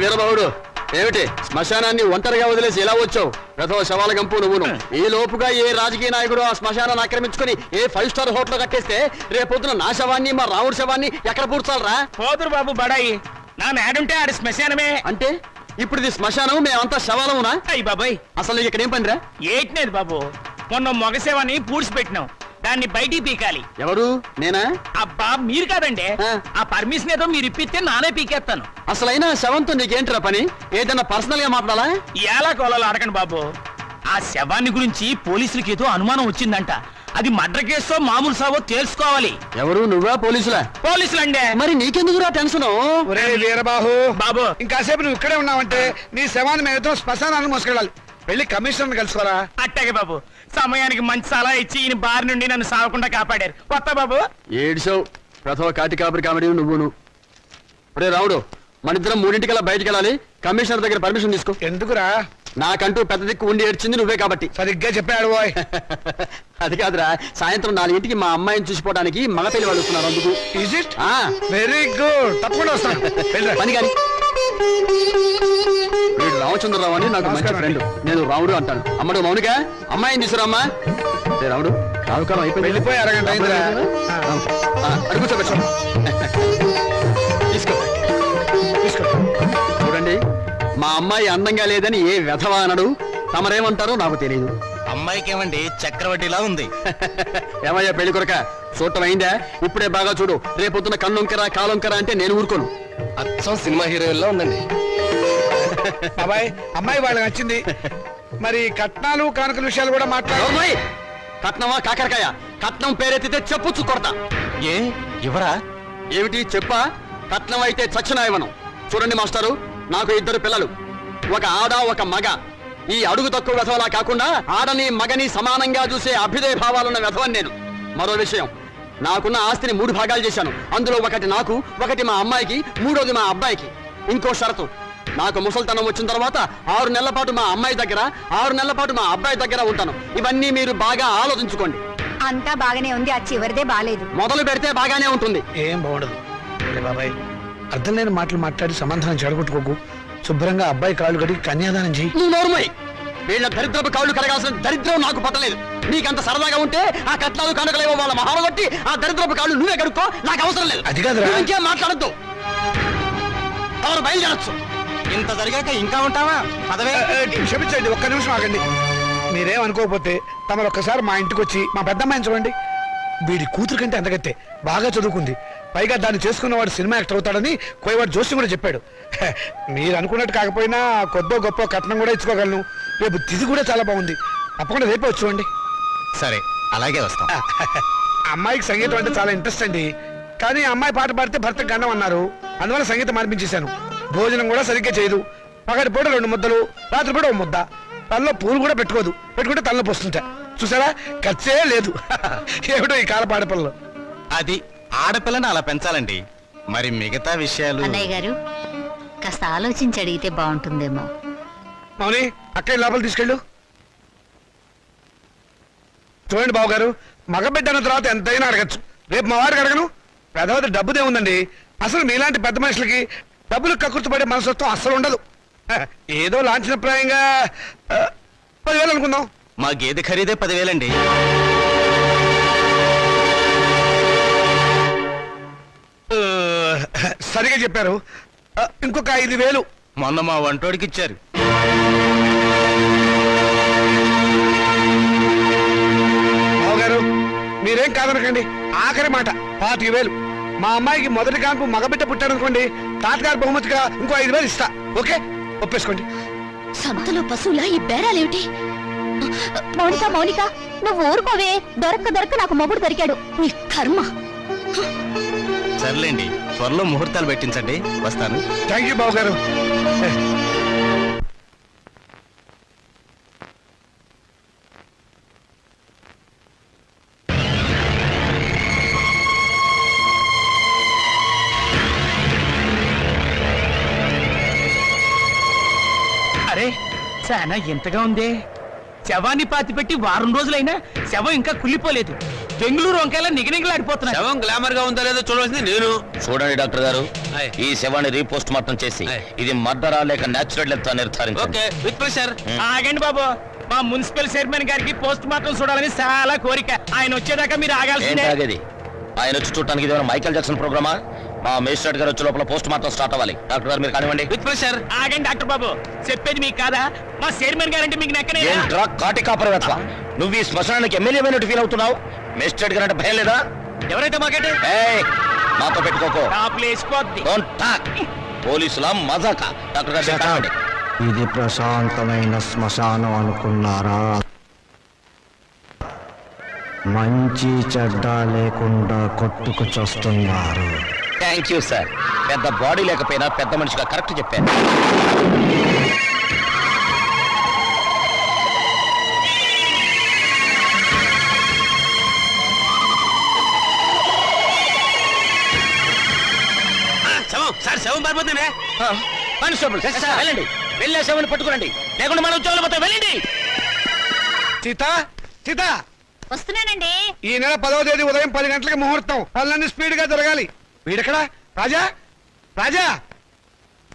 వీరబాబుడు ఏమిటి శ్మశానాన్ని ఒంటరిగా వదిలేసి ఎలా వచ్చావు? గత శవాల గంపు నువ్వును. ఈ లోపుగా ఏ రాజకీయ నాయకుడు ఆ శ్మశానాన్ని ఆక్రమించుకుని ఏ 5 స్టార్ హోటల్ కట్టేస్తే రేపొద్దున నా శవాన్ని మా రాముడి శవాన్ని ఎక్కడ పూడ్చాలరా? పోదురు బాబు బడాయి, నా నేడుంటే ఆడి శ్మశానమే. అంటే ఇప్పుడు ఇది శ్మశానం, మేమంతా శవాలమునా? అయ్యి బాబాయ్, అసలు నీకు ఇక్కడ ఏం పనిరా? ఏట్నేది బాబు, మొన్న మగ శవాన్ని పూడ్చిపెట్టినాం, దాన్ని బయటికి పీకాలి. ఎవరు? నేనా? అబ్బా మీరు కాదండి, ఆ పర్మిషన్ ఏదో మీరు ఇప్పిస్తే నానే పీకేస్తాను. అసలైనా శవంతో నీకేంటిరా పని? ఏదైనా పర్సనల్ గా మాట్లాడాలా? ఎలా కోలాలో అడగండి బాబు. ఆ శవాన్ని గురించి పోలీసులకి ఏదో అనుమానం వచ్చిందంట. అది మర్డర్ కేసో మామూలు సావో తెలుసుకోవాలి. ఎవరు? నువ్వా? పోలీసులా? పోలీసులండే. మరి నీకెందుకురా టెన్షన్? వీరబాహు బాబు, ఇంకాసేపు నువ్వు ఇక్కడే ఉన్నావంటే నీ శవాన్ని మేము శ్మశానాన్ని మోసుకెళ్ళాలి. వెళ్ళి కమిషనర్ కలుసుకోరా. అట్టాగే బాబు, సమయానికి మంచి సలహా ఇచ్చి ఈయన బారి నుండి నన్ను సాగకుండా కాపాడారు. కొత్త బాబు ఏడ్చావు. ప్రథమ కాటి కాపరి కామెడీ నువ్వును. అరే రావుడు, మన ఇద్దరం 3:00 బయటికి వెళ్ళాలి. కమిషనర్ దగ్గర పర్మిషన్ తీసుకో. ఎందుకురా? నాకంటూ పెద్ద దిక్కు ఉండి ఏడ్చింది నువ్వే కాబట్టి. సరిగ్గా చెప్పాడు బాయ్. అది కాదురా, సాయంత్రం 4:00కి మా అమ్మాయిని చూసిపోవడానికి మగ పెళ్లి వాళ్ళు వస్తున్నారు. అందుకు ఈజ్ ఇట్? వెరీ గుడ్, తప్పకుండా వస్తాను. పని కానీ వీడు రామచంద్రరావు అని నాకు మంచి ఫ్రెండ్. నేను రాముడు అంటాను. అమ్మడు మౌనిక, అమ్మాయిని తీసుకురామ్మా. రాముడు, రావుకాలం అయిపోయి వెళ్ళిపోయి అరగంట అయిందిరా. అడుగు తీసుకో తీసుకో. చూడండి, మా అమ్మాయి అందంగా లేదని ఏ వెధవా అనడు. తమరేమంటారో నాకు తెలియదు. అమ్మాయికి ఏమండి చక్రవడ్డీలా ఉంది. ఏమయ్యా పెళ్లి కొరక, చూడటం అయిందా? ఇప్పుడే బాగా చూడు. రేపొద్దున కన్నొంకరా కాలొంకరా అంటే నేను ఊరుకోను. అచ్చం సినిమా హీరోయిన్లో ఉందండి. బాబాయ్, అమ్మాయి వాళ్ళకి నచ్చింది. మరి కట్నాలు కానుకల విషయాలు కూడా మాట్లాడు. కట్నమా కాకరకాయ? కట్నం పేరెత్తితే చెప్పుచ్చు కొడతా. ఏ ఎవరా? ఏమిటి చెప్పా? కట్నం అయితే చచ్చిన ఇవ్వను. చూడండి మాస్టారు, నాకు 2 పిల్లలు, ఒక ఆడ ఒక మగ. ఈ అడుగు తక్కువ వెధవలా కాకుండా ఆడని మగని సమానంగా చూసే అభ్యుదయ భావాలున్న వెధవని నేను. మరో విషయం, నాకున్న ఆస్తిని 3 భాగాలు చేశాను. అందులో ఒకటి నాకు, ఒకటి మా అమ్మాయికి, 3వది మా అబ్బాయికి. ఇంకో షరతు, నాకు ముసల్తనం వచ్చిన తర్వాత 6 నెలల పాటు మా అమ్మాయి దగ్గర, 6 నెలల పాటు మా అబ్బాయి దగ్గర ఉంటాను. ఇవన్నీ మీరు బాగా ఆలోచించుకోండి. అంతా బాగానే ఉంది, ఆ చివరిదే బాలేదు. మొదలు పెడితే బాగానే ఉంటుంది. ఏం బాగుండదు బాబాయ్. అర్థం లేని మాటలు మాట్లాడి సమాధానం చెడగొట్టుకోకు. శుభ్రంగా అబ్బాయి కాళ్ళు కడిగి కన్యాదానం చెయ్యి. నువ్వు నోరుమోయ్. వీళ్ళ దరిద్రపు కాళ్ళు కడగాల్సిన దరిద్రం నాకు పట్టలేదు. నీకంత సరదాగా ఉంటే ఆ కట్నాలు కనుకలేవో వాళ్ళ మహారగొట్టి ఆ దరిద్రపు కాళ్ళు నువ్వే కడుక్కో, నాకు అవసరం లేదు. అది కాదురా. ఇంకేం మాట్లాడద్దు. ఎవరు బయలుదేరచ్చు. ఇంత జరిగాక ఇంకా ఉంటావా? పదవే. క్షమించండి, ఒక్క నిమిషం ఆగండి. మీరేమనుకోకపోతే తమరు ఒక్కసారి మా ఇంటికి వచ్చి మా పెద్దమ్మాయిని చూడండి. వీడి కూతురు కంటే అంతకత్తే బాగా చదువుకుంది. పైగా దాన్ని చేసుకున్నవాడు సినిమా యాక్టర్ అవుతాడని కోయవాడు జోషి కూడా చెప్పాడు. మీరు అనుకున్నట్టు కాకపోయినా కొద్దో గొప్ప కట్నం కూడా ఇచ్చుకోగలను. రేపు తిథి కూడా చాలా బాగుంది. తప్పకుండా రేపే వచ్చి చూడండి. సరే, అలాగే వస్తాం. అమ్మాయికి సంగీతం అంటే చాలా ఇంట్రెస్ట్ అండి. కానీ అమ్మాయి పాట పాడితే భర్తకు గండం అన్నారు. అందువల్ల సంగీతం మార్పించేశాను. భోజనం కూడా సరిగ్గా చేయదు. పగటి పూట 2 ముద్దలు, రాత్రి పూట 1 ముద్ద. తనలో పూలు కూడా పెట్టుకోదు. పెట్టుకుంటే తనలో పోస్తుంటా. చూసారా, ఖర్చే లేదు. ఏమిటో ఈ కాల పాడపిల్లలు. అది ఆడపిల్లని అలా పెంచాలండి. మరి మిగతా విషయాలు అన్నయ్య గారు కాస్త ఆలోచించి అడిగితే బాగుంటుందేమో. మౌని, అక్కడి లోపల తీసుకెళ్ళు. చూడండి బాబు గారు, మగబిడ్డ అన్న తర్వాత ఎంతైనా అడగచ్చు. రేపు మా వాడికి అడగను. పెద్దవాడి డబ్బుదే ఉందండి. అసలు మీలాంటి పెద్ద మనుషులకి డబ్బులు కక్కుర్తిపడే మనస్తత్వం అస్సలు ఉండదు. ఏదో లాంఛనప్రాయంగా 10,000 అనుకుందాం. మా గేదె ఖరీదే 10,000 అండి. సరిగా చెప్పారు. ఇంకొక 5,000 మొన్న మా వంటోడికి ఇచ్చారు. బావగారు, మీరేం కాదనకండి. ఆఖరి మాట 25,000. మా అమ్మాయికి మొదటి కాంపు మగబిడ్డ పుట్టాడనుకోండి, తాతగారి బహుమతిగా ఇంకో 5,000 ఇస్తా. ఓకే, ఒప్పేసుకోండి. సంతలో పశువులా ఈ బేరాలేమిటి? మౌనిక మౌనిక, నువ్వు ఊరుకోవే. దొరక్క నాకు మొగుడు దొరికాడు. నీ కర్మ. సర్లేండి, త్వరలో ముహూర్తాలు పెట్టించండి. వస్తాను. థ్యాంక్ యూ బాబు గారు. అరే, చాలా ఎంతగా ఉంది. శవాన్ని పాతి పెట్టి 1 వారం రోజులైనా శవం ఇంకా కుళ్ళిపోలేదు. బెంగళూరు వంకాయలా నిగనిగలాడిపోతున్నా. శవం గ్లామర్ గా ఉందో లేదో చూడాల్సింది నేను. చూడండి డాక్టర్ గారు, ఈ శవాన్ని రీపోస్ట్ మార్టం చేసి ఇది మర్డరా లేక నేచురల్ డెత్ నిర్ధారించండి. With pressure. ఆగండి బాబు, మా మున్సిపల్ చైర్మన్ గారికి పోస్ట్ మార్టం చూడాలని చాలా కోరిక. ఆయన వచ్చేదాకా మీరు ఆగాల్సిందే. ఏంటి ఆగేది? ఆయన వచ్చి చూడటానికి ఇది మైకేల్ జాక్సన్ ప్రోగ్రామా? మా మేజిస్ట్రేట్ గారు వచ్చే లోపల పోస్ట్ మార్టం స్టార్ట్ అవ్వాలి. డాక్టర్ గారు మీరు కానివ్వండి. With pressure. ఆగండి డాక్టర్ బాబు, చెప్పేది మీకు కాదా? మా చైర్మన్ గారంటే మీకు నెక్కనే. ఏంట్రా కాటి కాపరి వెతవా? నువ్వు ఈ శ్మశానానికి ఎమ్మెల్యే అయినట్టు ఫీల్ అవుతున్నావు? మేజిస్ట్రేట్ గారు అంటే భయం లేదా? ఎవరైతే మాకంటే ఏయ్, మాతో పెట్టుకోకో. టాప్లు వేసిపోద్ది. Don't talk. పోలీసుల మజాక. డాక్టర్ గారు మీరు కానివ్వండి. ఇది ప్రశాంతమైన శ్మశానం అనుకున్నారా? మంచి చెడ్డ లేకుండా కొట్టుకు చస్తున్నారు. Thank you sir. పెద్ద బాడీ లేకపోయినా పెద్ద మనిషిగా కరెక్ట్ చెప్పాను. సార్ శవం పారిపోతుంది. కానిస్టేబుల్ వెళ్ళండి, వెళ్ళే శవాన్ని పట్టుకురండి, లేకుండా మన ఉద్యోగాలు పోతే వెళ్ళండి. సీత సీత వస్తున్నానండి. ఈ నెల 10వ తేదీ ఉదయం 10 గంటలకు ముహూర్తం. పనులన్నీ స్పీడ్ గా జరగాలి. వీడెక్కడ? రాజా రాజా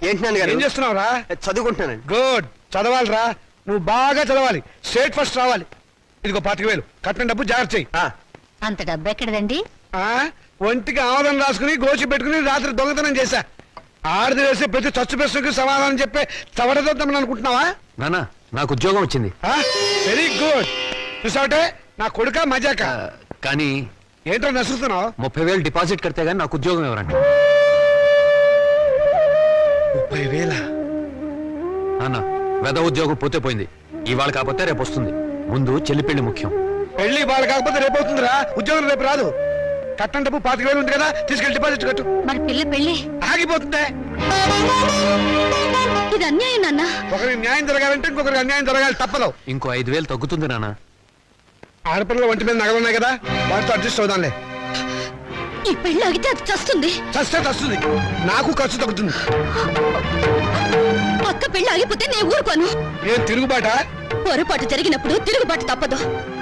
ఏంటి నాన్నగారు? ఏం చేస్తున్నావురా? చదువుకుంటున్నానండి. గుడ్, చదవాలిరా. నువ్వు బాగా చదవాలి, స్టేట్ ఫస్ట్ రావాలి. ఇదిగో 25,000 కట్టిన డబ్బు జాగ్రత్త చెయ్యి. అంత డబ్బు ఎక్కడదండి? ఒంటికి ఆమోదం రాసుకుని గోచి పెట్టుకుని రాత్రి దొంగతనం చేశా. ఆడిది వేసే ప్రతి చచ్చు ప్రశ్నకు సమాధానం చెప్పే చవడదొద్దామని అనుకుంటున్నావా? నానా, నాకు ఉద్యోగం వచ్చింది. Very good. చూసావటే నా కొడుక మజాక. కానీ ఏంటో నసురుతున్నావు? 30,000 డిపాజిట్ కడితే గానీ నాకు ఉద్యోగం ఎవరండి? 30,000? నాన్న, వెద ఉద్యోగం పోతే పోయింది. ఇవాళ కాకపోతే రేపు వస్తుంది. ముందు చెల్లి పెళ్లి ముఖ్యం. పెళ్లి వాళ్ళు కాకపోతే రేపు అవుతుందిరా. ఉద్యోగం రేపు రాదు. కట్టం డబ్బు 25,000 ఉంది కదా, తీసుకెళ్లి డిపాజిట్ కట్టు. మరి పిల్ల పెళ్ళి ఆగిపోతుందే. ఇది అన్యాయం నాన్న. ఒకరికి న్యాయం జరగాలంటే ఇంకొకరికి అన్యాయం జరగాలి, తప్పదు. ఇంకో 5,000 తగ్గుతుంది నాన్న. ఆడపిల్లల ఒంటి మీద నగలు ఉన్నాయి కదా, వాటితో అడ్జస్ట్ అవుదాంలే. ఈ పెళ్ళి ఆగితే అది చస్తుంది. చస్తే చస్తుంది, నాకు ఖర్చు తగ్గుతుంది. పక్క పెళ్ళి ఆగిపోతే నేను ఊరుకోను. ఏం తిరుగుబాట? పొరపాటు జరిగినప్పుడు తిరుగుబాటు తప్పదు.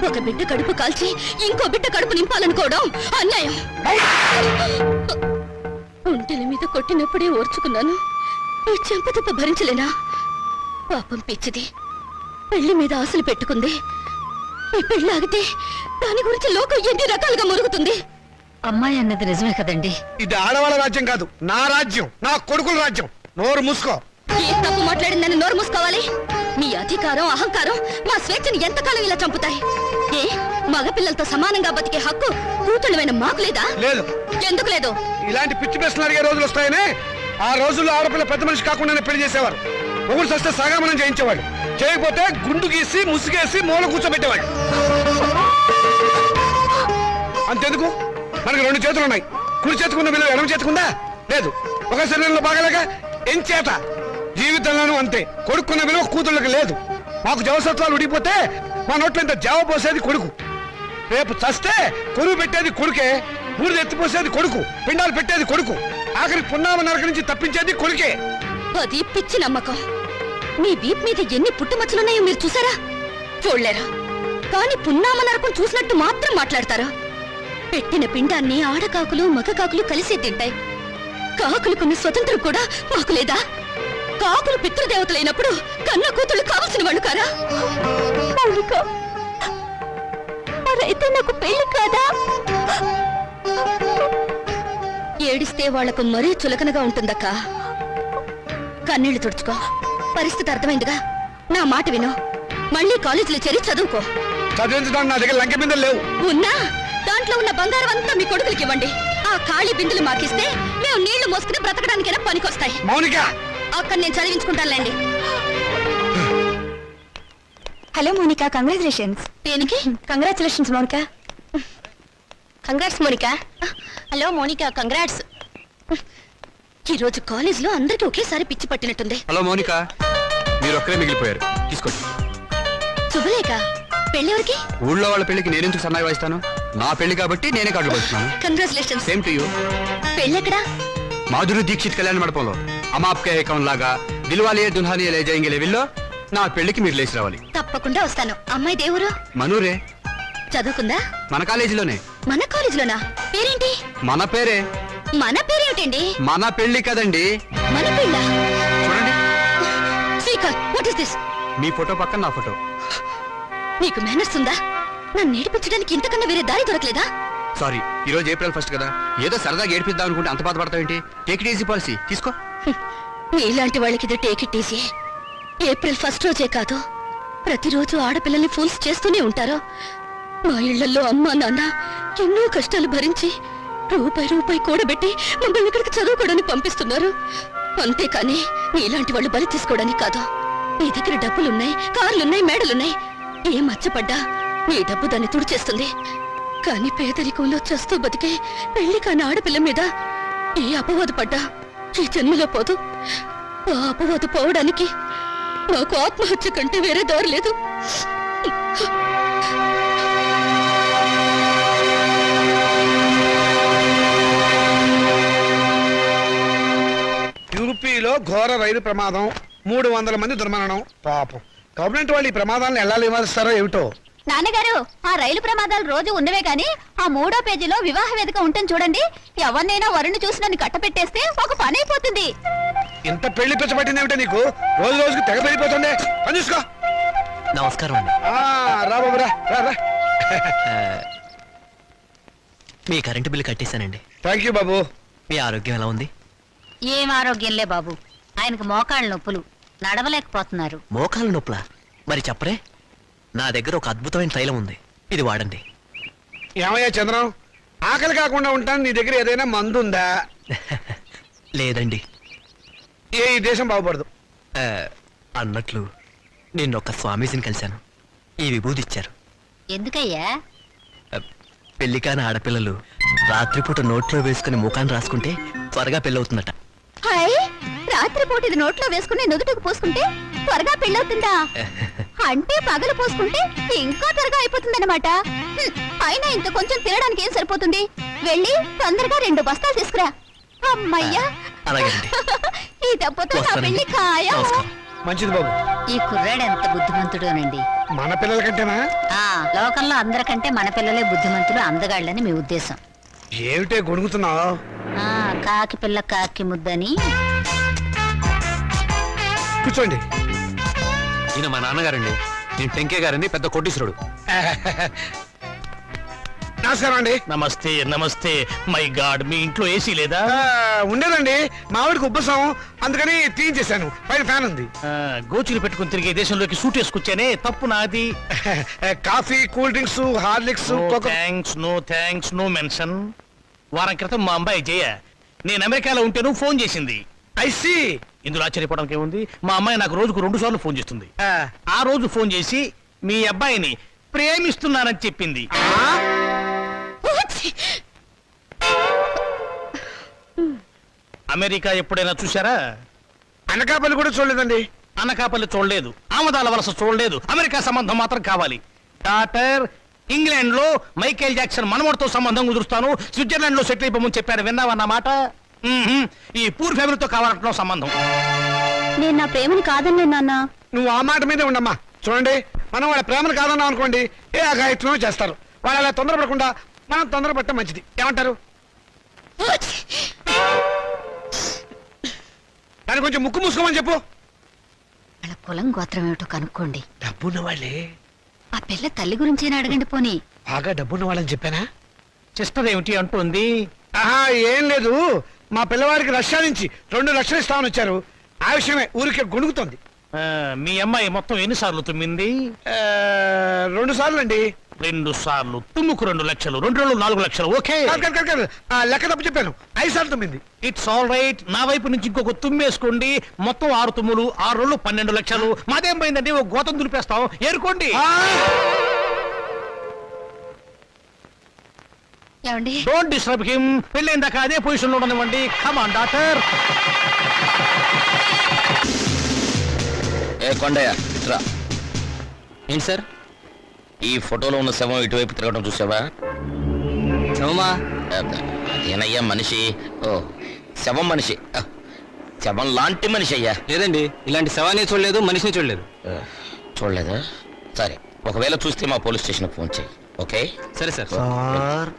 ఒక బిడ్డ కడుపు కాల్చి ఇంకో బిడ్డ కడుపు నింపాలనుకోవడం అన్యాయం. ఒంటెల మీద కొట్టినప్పుడే ఓర్చుకున్నాను, ఈ చెంపదెబ్బ భరించలేనా? పాపం పిచ్చిది, పెళ్లి మీద ఆశలు పెట్టుకుంది. ఈ పెళ్లి ఆగితే దాని గురించి లోకం ఎన్ని రకాలుగా మురుగుతుంది. అమ్మాయి అన్నది నిజమే కదండి. ఇది ఆడవాళ్ళ రాజ్యం కాదు, నా రాజ్యం, నా కొడుకుల రాజ్యం. నోరు మూసుకో. ఏ తప్పు మాట్లాడిందని నోరు మూసుకోవాలి? మీ అధికారం అహంకారం మా స్వేచ్ఛని ఎంతకాలం ఇలా చంపుతాయి? ఏ మగపిల్లలతో సమానంగా బతికే హక్కు కూతుళ్ళమైన మాకు లేదా? లేదు. ఎందుకు లేదు? ఇలాంటి పిచ్చి ప్రశ్నలు అడిగే రోజులు వస్తాయనే ఆ రోజుల్లో ఆడపిల్ల పెద్ద మనిషి కాకుండానే పెళ్లి చేసేవారు. ఒకరు సస్తే సాగమనం చేయించేవాడు, చేయకపోతే గుండు గీసి ముసుగేసి మూల కూర్చోబెట్టేవాడు. అంతెందుకు, మనకు 2 చేతులు ఉన్నాయి. కుడి చేతుకున్న విలువ ఎడమ చేతుకుందా? లేదు. ఒక శరీరంలో బాగాలేక ఎంచేత జీవితంలోనూ అంతే. కొడుకున్న విలువ కూతుళ్ళకి లేదు. మాకు జవసత్వాలు ఉడిగిపోతే మా నోట్లో ఇంత జావ పోసేది కొడుకు. రేపు చస్తే కొరువు పెట్టేది కొడుకే, బూడిద ఎత్తిపోసేది కొడుకు, పిండాలు పెట్టేది కొడుకు, ఆఖరి పున్నామ నరక నుంచి తప్పించేది కొడుకే. అది పిచ్చి నమ్మకం. మీ వీప్ మీద ఎన్ని పుట్టుమచ్చలున్నాయో మీరు చూసారా? చూడలేరా? కానీ పున్నామ నరకం చూసినట్టు మాత్రం మాట్లాడతారా? పెట్టిన పిండాన్ని ఆడకాకులు మగ కాకులు కలిసి తింటాయి. కాకులుకున్న స్వతంత్రం కూడా మాకు లేదా? కాకులు పితృదేవతలైనప్పుడు కన్న కూతుళ్ళు కావాల్సిన వాళ్ళు కారా? మరైతే నాకు పెళ్లి కాదా? ఏడిస్తే వాళ్లకు మరీ చులకనగా ఉంటుందక్క. కన్నీళ్లు తుడుచుకో. పరిస్థితి అర్థమైందిగా. నా మాట విను. మళ్ళీ కాలేజీలో చేరి చదువుకో. చదివించడానికి నా దగ్గర లంకె బిందెలు లేవు. ఉన్నా దాంట్లో ఉన్న బంగారం అంతా మీ కొడుకులకి ఇవ్వండి. ఆ ఖాళీ బిందులు మాకిస్తే మేము నీళ్లు మోసుకుని బ్రతకడానికైనా పనికొస్తాయి. మౌనిక, అక్కడ నేను చదివించుకుంటానులేండి. Hello Monika, congratulations. దేనికి? Congratulations Monika. Congrats Monika. Hello Monika, congrats. ఈ రోజు కాలేజ్ లో అందరికి ఒకేసారి పిచ్చి పట్టినట్టుంది. హలో మౌనిక, మీరు ఒక్కరే మిగిలిపోయారు, తీసుకోండి. శుభలేఖ, పెళ్ళెవరికి? ఊళ్ళో వాళ్ళ పెళ్లికి నేనెందుకు సన్నాయి వాయిస్తాను? నా పెళ్లి కాబట్టి నేనే కార్డులు పడుతున్నాను. కంగ్రాచులేషన్స్. Same to you. పెళ్ళెక్కడా? మాధురి దీక్షిత్ కళ్యాణ మండపంలో అమాప్కే అకౌంట్ లాగా దిల్వాలియే దుల్హానియే లే జాయేంగే లెవెల్లో నా పెళ్లికి మీరు లేచి రావాలి. తప్పకుండా వస్తాను. అమ్మాయి దేవురు? మనూరే. చదువుకుందా? మన కాలేజీలోనే. మన కాలేజీలోనా? పేరేంటి? మన పేరే. మన పేరేమిటండి? మన పెళ్లి కదండి. మన పెళ్ళ? చూడండి, Srikanth, what is this? Me photo పక్కన నా ఫోటో. నీకు మేనర్స్ ఉందా? నన్ను నేర్పించడానికి ఇంతకన్నా వేరే దారి దొరకలేదా? సారీ, ఈ రోజు ఏప్రిల్ 1 కదా, ఏదో సరదాగా ఏడిపిద్దాం అనుకుంటే అంత బాధపడతావేంటి? టేక్ ఇట్ ఈజీ పాలసీ తీసుకో. నీలాంటి వాళ్ళకి ఇది టేక్ ఇట్ ఈజీ. ఏప్రిల్ 1 రోజే కాదు, ప్రతిరోజు ఆడపిల్లల్ని ఫూల్స్ చేస్తూనే ఉంటారు. మా ఇళ్లలో అమ్మా నాన్న ఎన్నో కష్టాలు భరించి రూపాయి కూడబెట్టి మమ్మల్ని ఇక్కడికి చదువుకోవడానికి పంపిస్తున్నారు. అంతేకాని నీలాంటి వాళ్ళు బలి తీసుకోవడానికి కాదు. నీ దగ్గర డబ్బులున్నాయి, కార్లున్నాయి, మేడలున్నాయి. ఏ మచ్చపడ్డా నీ డబ్బు దాన్ని తుడిచేస్తుంది. కానీ పేదరికంలో చస్తూ బతికే పెళ్లి కాని ఆడపిల్ల మీద ఏ అపవాదు పడ్డా ఈ జన్మలో పోదు. ఆ అపవాదు పోవడానికి నాకు ఆత్మహత్య కంటే వేరే దారి లేదు. యూపీలో ఘోర రైలు ప్రమాదం, 300 మంది దుర్మరణం. పాపం గవర్నమెంట్ వాళ్ళు ఈ ప్రమాదాలను ఎలా నివారిస్తారో ఏమిటో. నాన్నగారు, ఆ రైలు ప్రమాదాలు రోజు ఉన్నవే గాని ఆ 3వ పేజీలో వివాహ వేదిక ఉంటుంది చూడండి. ఎవరినైనా వరుణ్ణి చూసి నన్ను కట్టపెట్టేస్తే ఒక పని అయిపోతుంది. ఇంత పెళ్లి పిచ్చబట్టింది ఏమిటో నీకు? రోజు రోజుకి తెగ పెరిగిపోతుంది. పని చూసుకో. నమస్కారం అండి. రా బాబు రా రా రా. మీ కరెంటు బిల్లు కట్టేశానండి. థ్యాంక్ యూ బాబు. మీ ఆరోగ్యం ఎలా ఉంది? ఏం ఆరోగ్యంలే బాబు, ఆయనకు మోకాళ్ళ నొప్పులు, నడవలేకపోతున్నారు. మోకాలు నొప్పులా? మరి చెప్పరే, నా దగ్గర ఒక అద్భుతమైన తైలం ఉంది, ఇది వాడండి. ఏమయ్యా చంద్రం, ఆకలి కాకుండా ఉంటాను, నీ దగ్గర ఏదైనా మందు ఉందా? లేదండి. ఈ దేశం బాగుపడదు. అన్నట్లు నిన్నొక్క స్వామీజీని కలిశాను. ఈ విభూది ఇచ్చారు. ఎందుకయ్యా? పెళ్లి కాని ఆడపిల్లలు రాత్రిపూట నోట్లో వేసుకుని ముఖాన్ని రాసుకుంటే త్వరగా పెళ్ళవుతుందట. హాయ్, రాత్రిపూట ఇది నోట్లో వేసుకుని నుదుటికి పోసుకుంటే త్వరగా పెళ్ళవుతుందా? అంటే పగలు పోసుకుంటే ఇంకా త్వరగా అయిపోతుందన్నమాట. అయినా ఇంత కొంచెం తినడానికి ఏం సరిపోతుంది? వెళ్ళి తొందరగా 2 బస్తాలు తీసుకురా. అమ్మయ్యా, అలాగేనండి. ఈ దెబ్బతో నా పెళ్లి ఖాయం. నమస్కారం. మంచిది బాబు. ఈ కుర్రాడు ఎంత బుద్ధిమంతుడోనండి. మన పిల్లల కంటేనా? లోకంలో అందరికంటే మన పిల్లలే బుద్ధిమంతులు, అందగాళ్ళని మీ ఉద్దేశం. ఏమిటే గొడుగుతున్నావు? కాకి పిల్ల కాకి ముద్దని. కూర్చోండి. ఈయన మా నాన్నగారండి. నేను టెంకే గారండి, పెద్ద కోటీశ్వరుడు. నమస్కారం అండి. నమస్తే నమస్తే. మై గాడ్, మీ ఇంట్లో ఏసీ లేదా? ఉండేదండి, మావిడికి ఉబ్బసం, అందుకని తీయించేశాను. పైన ఫ్యాన్ ఉంది. గోచులు పెట్టుకుని తిరిగే దేశంలోకి సూట్ వేసుకొచ్చానే, తప్పు నాది. Coffee, cool drinks, Horlicks, no thanks, no mention. వారం క్రితం మా అమ్మాయి జయ నేను అమెరికాలో ఉంటేను ఫోన్ చేసింది. ఐసి. ఇందులో ఆశ్చర్యపోవడానికి ఏముంది? మా అమ్మాయి నాకు రోజుకు 2 సార్లు ఫోన్ చేస్తుంది. ఆ రోజు ఫోన్ చేసి మీ అబ్బాయిని ప్రేమిస్తున్నానని చెప్పింది. అమెరికా ఎప్పుడైనా చూసారా? అనకాపల్లి కూడా చూడలేదండి. అనకాపల్లి చూడలేదు, ఆమదాల వలస చూడలేదు, అమెరికా సంబంధం మాత్రం కావాలి. డాక్టర్, ఇంగ్లాండ్ లో మైకేల్ జాక్సన్ మనవడితో సంబంధం కుదురుస్తాను, స్విట్జర్లాండ్ లో సెటిల్ అయిపోమని చెప్పారు. విన్నావన్నమాట? ఈ పూర్ ఫ్యామిలీతో కావాలంటున్నావు సంబంధం. నేను నా ప్రేమని కాదన్నే నాన్న. నువ్వు ఆ మాట మీదే ఉండమ్మా. చూడండి, మనం వాళ్ళ ప్రేమను కాదన్నాం అనుకోండి, ఏ అఘాయిత్వమో చేస్తారు. వాళ్ళు అలా తొందరపడకుండా మనం తొందరపడటం మంచిది. ఏమంటారు? దాన్ని కొంచెం ముక్కు మూసుకోమని చెప్పు. వాళ్ళ కులం గోత్రం ఏమిటో కనుక్కోండి. డబ్బున్న వాళ్ళే. ఆ పిల్ల తల్లి గురించేనా అడగండి పోనీ. బాగా డబ్బున్న వాళ్ళని చెప్పానా? సిస్టర్ ఏమిటి అంటుంది? ఆహా, ఏం లేదు. మా పిల్లవాడికి రష్యా నుంచి 2 లక్షలు ఇస్తామని వచ్చారు. ఆ విషయమే ఊరికే గొణుగుతోంది. మీ అమ్మాయి మొత్తం ఎన్నిసార్లు తుమ్మింది? 2 సార్లు అండి. 2 సార్లు తుమ్ముకు 2 లక్షలు, 2 రోజులు 4 లక్షలు. ఓకే, లెక్క తప్పు చెప్పాను. 5 సార్లు తుమ్మింది. It's all right. నా వైపు నుంచి ఇంకొక తుమ్మేసుకోండి. మొత్తం 6 తుమ్ములు, 6 రోజులు 12 లక్షలు. మాదేం పోయిందండి, ఒక గోతం దులిపేస్తాం, ఏరుకోండి. ఏమండి? Don't disturb him. పెళ్ళైన దాకా అదే పొజిషన్ లో ఉండనివ్వండి. Come on doctor. ఏ కొండయ్య, ఇట్రా. ఏంటి సార్, ఈ ఫోటోలో ఉన్న శవం ఇటువైపు తిరగడం చూసావా? శవమా? అదేనయ్యా, మనిషి. ఓ, శవం మనిషి. శవం లాంటి మనిషి అయ్యా. లేదండి, ఇలాంటి శవాన్ని చూడలేదు, మనిషిని చూడలేదు. చూడలేదా? సరే, ఒకవేళ చూస్తే మా పోలీస్ స్టేషన్ ఫోన్ చేయి. ఓకే? సరే సార్. Sir,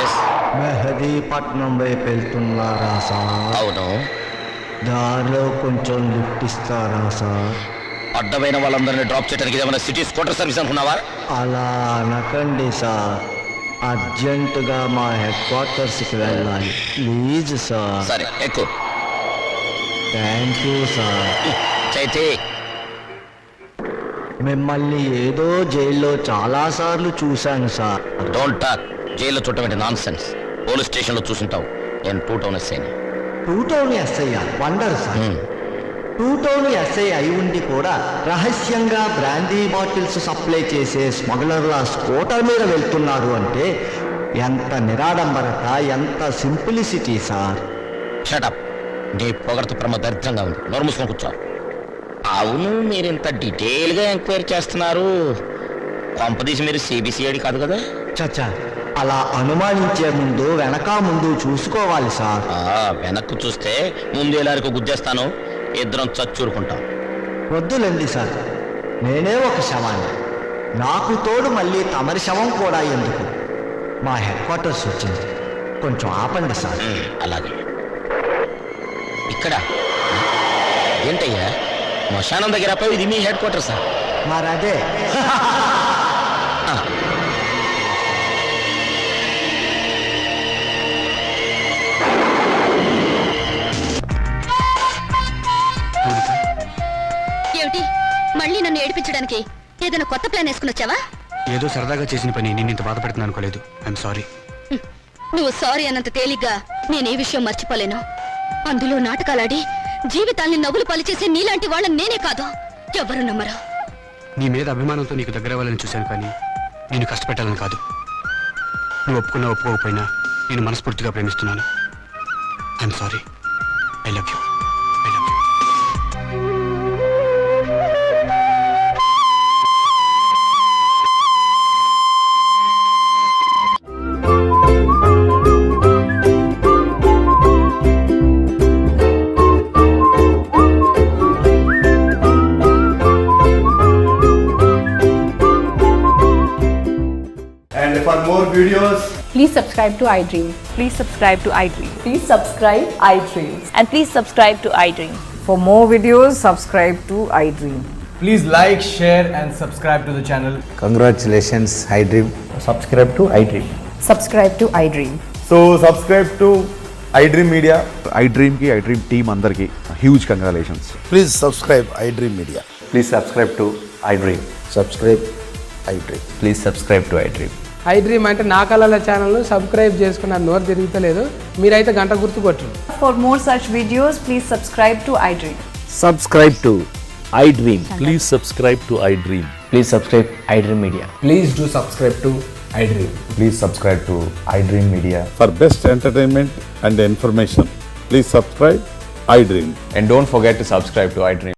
yes. मैं మెహదీపట్నం వైపు వెళ్తున్నారా సార్? అవును. దారిలో కొంచెం లిఫ్ట్ ఇస్తారా సార్? అడ్డమైన వాళ్ళందరినీ డ్రాప్ చేయడానికి ఏమైనా సిటీ స్కూటర్ సర్వీస్ అనుకున్నావా? అలా అనకండి సార్, అర్జెంటుగా మా హెడ్ క్వార్టర్స్కి వెళ్ళాలి ప్లీజ్ సార్. సరే ఎక్కువ. Thank you sir. చైతి, మిమ్మల్ని ఏదో జైల్లో చాలాసార్లు చూశాను సార్. Don't talk. జైల్లో చుట్టమంటే నాన్ సెన్స్. పోలీస్ స్టేషన్లో చూసుంటావు. నేను 2 టౌన్ ఎస్ఐని. 2 town SI wonder sir. 2 town SI అయి ఉండి కూడా రహస్యంగా బ్రాందీ బాటిల్స్ సప్లై చేసే స్మగ్లర్ల స్కూటర్ మీద వెళ్తున్నారు అంటే ఎంత నిరాడంబరత, ఎంత సింప్లిసిటీ సార్. షటప్. నీ పొగడత ప్రమ దరిద్రంగా ఉంది. నోరు మూసుకొని కూర్చో. అవును, మీరు ఇంత డీటెయిల్గా ఎంక్వైరీ చేస్తున్నారు. కొంపదీసి మీరు సిబిసిఐడి కాదు కదా? చచ్చా, అలా అనుమానించే ముందు వెనక ముందు చూసుకోవాలి సార్. వెనక్కు చూస్తే ముందు ఎలారికి గుద్దేస్తాను. ఇద్దరం చచ్చూరుకుంటాం. వద్దులండి సార్, నేనే ఒక శవాన్ని. నాకు తోడు మళ్ళీ తమరి శవం కూడా ఎందుకు? మా హెడ్ క్వార్టర్స్ వచ్చింది, కొంచెం ఆపండి సార్. అలాగే. ఇక్కడ ఏంటయ్యా శ్మశానం దగ్గర పోయి, ఇది మీ హెడ్ క్వార్టర్ సార్? మరదే. ఏమిటి మళ్ళీ నన్ను ఏడిపించడానికి ఏదైనా కొత్త ప్లాన్ వేసుకుని వచ్చావా? ఏదో సరదాగా చేసిన పని నేను ఇంత బాధపడుతున్నాను అనుకోలేదు. I'm sorry. నువ్వు సారీ అన్నంత తేలిగ్గా నేనే విషయం మర్చిపోలేను. అందులో నాటకాలాడి జీవితాల్ని నవ్వులు పలిచేసే నీలాంటి వాళ్ళని నేనే కాదు, ఎవరు నమ్మరు. నీ మీద అభిమానంతో నీకు దగ్గర అవ్వాలని చూశాను, కానీ నేను కష్టపెట్టాలని కాదు. నువ్వు ఒప్పుకున్నా ఒప్పుకోకపోయినా నేను మనస్ఫూర్తిగా ప్రేమిస్తున్నాను. I'm sorry. I love you. I love you. And for more videos, please subscribe to iDream. Please subscribe to iDream. Please subscribe iDream. And please subscribe to iDream. For more videos, subscribe to iDream. please like, share and subscribe to the channel. Congratulations iDream. Subscribe to iDream. Subscribe to iDream. So subscribe to iDream Media. iDream ki iDream team andarki huge congratulations. Please subscribe iDream Media. Please subscribe to iDream. Subscribe iDream. Please subscribe to iDream. iDream అంటే నా కళల channel subscribe చేసుకున్న నోరు తిరుగుతలేదు. మీరైతే గంట గుర్తు కొట్టండి. For more such videos, please subscribe to iDream. Subscribe to iDream. Please subscribe to iDream. Please subscribe iDream Media. Please do subscribe to iDream. Please subscribe to iDream Media. For best entertainment and information, please subscribe iDream. And don't forget to subscribe to iDream.